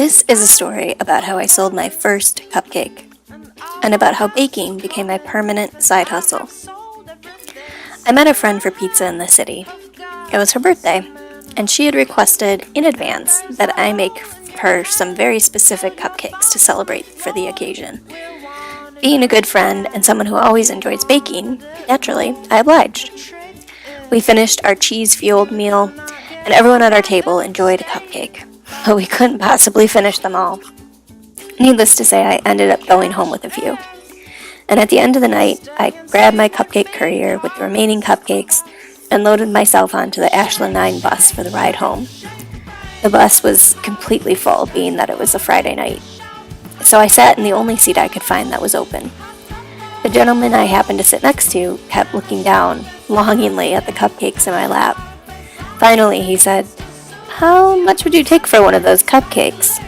This is a story about how I sold my first cupcake, and about how baking became my permanent side hustle. I met a friend for pizza in the city. It was her birthday, and she had requested in advance that I make her some very specific cupcakes to celebrate for the occasion. Being a good friend and someone who always enjoys baking, naturally, I obliged. We finished our cheese-fueled meal, and everyone at our table enjoyed a cupcake, but we couldn't possibly finish them all. Needless to say, I ended up going home with a few. And at the end of the night, I grabbed my cupcake courier with the remaining cupcakes and loaded myself onto the Ashland 9 bus for the ride home. The bus was completely full, being that it was a Friday night. So I sat in the only seat I could find that was open. The gentleman I happened to sit next to kept looking down longingly at the cupcakes in my lap. Finally, he said, "How much would you take for one of those cupcakes?"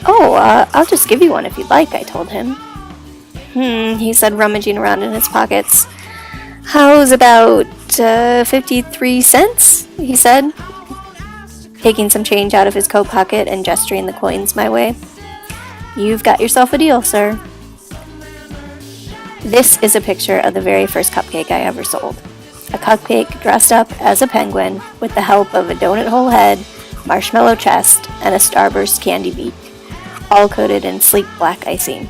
"Oh, I'll just give you one if you'd like," I told him. He said, rummaging around in his pockets. "How's about 53 cents? He said, taking some change out of his coat pocket and gesturing the coins my way. "You've got yourself a deal, sir." This is a picture of the very first cupcake I ever sold. A cupcake dressed up as a penguin with the help of a donut hole head, marshmallow chest, and a starburst candy beak, all coated in sleek black icing.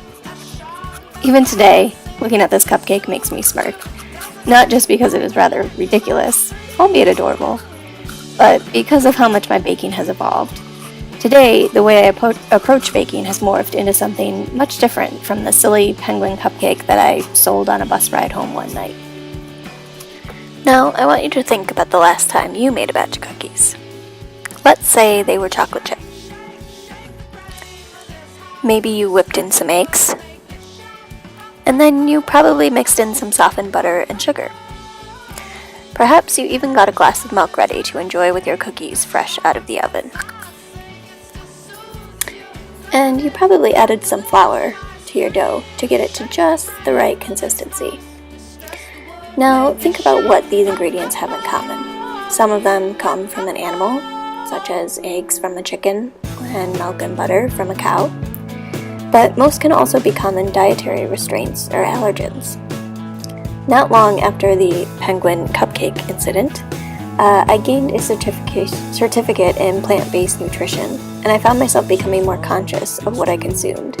Even today, looking at this cupcake makes me smirk. Not just because it is rather ridiculous, albeit adorable, but because of how much my baking has evolved. Today, the way I approach baking has morphed into something much different from the silly penguin cupcake that I sold on a bus ride home one night. Now, I want you to think about the last time you made a batch of cookies. Let's say they were chocolate chip. Maybe you whipped in some eggs, and then you probably mixed in some softened butter and sugar. Perhaps you even got a glass of milk ready to enjoy with your cookies fresh out of the oven. And you probably added some flour to your dough to get it to just the right consistency. Now, think about what these ingredients have in common. Some of them come from an animal, such as eggs from a chicken and milk and butter from a cow, but most can also be common dietary restraints or allergens. Not long after the penguin cupcake incident, I gained a certificate in plant-based nutrition, and I found myself becoming more conscious of what I consumed.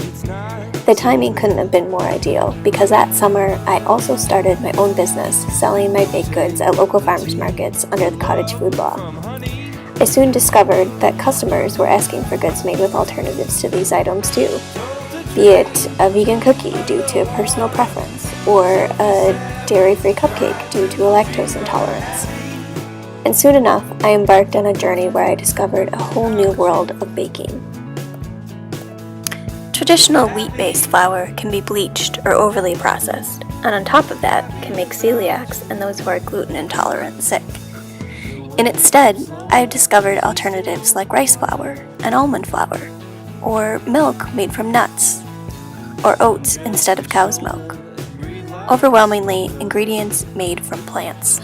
The timing couldn't have been more ideal, because that summer I also started my own business selling my baked goods at local farmers markets under the cottage food law. I soon discovered that customers were asking for goods made with alternatives to these items too, be it a vegan cookie due to personal preference, or a dairy-free cupcake due to a lactose intolerance. And soon enough, I embarked on a journey where I discovered a whole new world of baking. Traditional wheat-based flour can be bleached or overly processed, and on top of that can make celiacs and those who are gluten intolerant sick. In its stead, I've discovered alternatives like rice flour and almond flour, or milk made from nuts, or oats instead of cow's milk. Overwhelmingly, ingredients made from plants.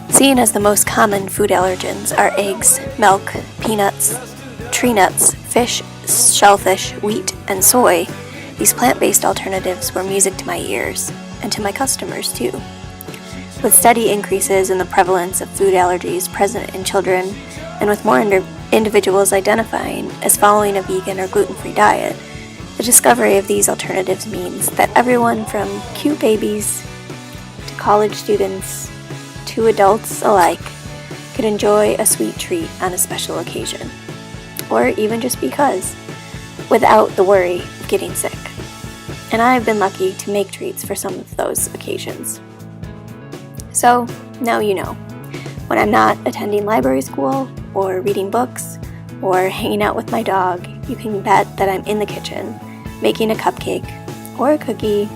Seen as the most common food allergens are eggs, milk, peanuts, tree nuts, fish, shellfish, wheat, and soy, these plant-based alternatives were music to my ears, and to my customers too. With steady increases in the prevalence of food allergies present in children, and with more individuals identifying as following a vegan or gluten-free diet, the discovery of these alternatives means that everyone from cute babies to college students to adults alike could enjoy a sweet treat on a special occasion, or even just because, without the worry of getting sick. And I've been lucky to make treats for some of those occasions. So, now you know. When I'm not attending library school, or reading books, or hanging out with my dog, you can bet that I'm in the kitchen, making a cupcake, or a cookie,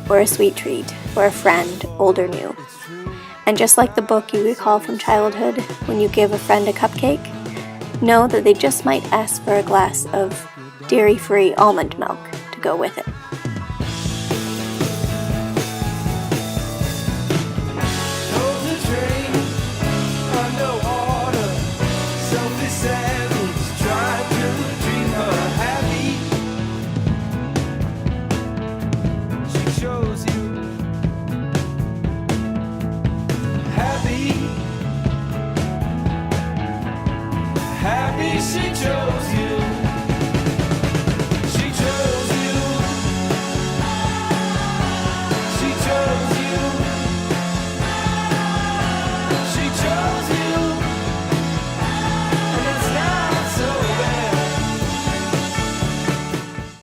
or a sweet treat for a friend, old or new. And just like the book you recall from childhood when you give a friend a cupcake, know that they just might ask for a glass of dairy-free almond milk to go with it. Underwater, self-deception.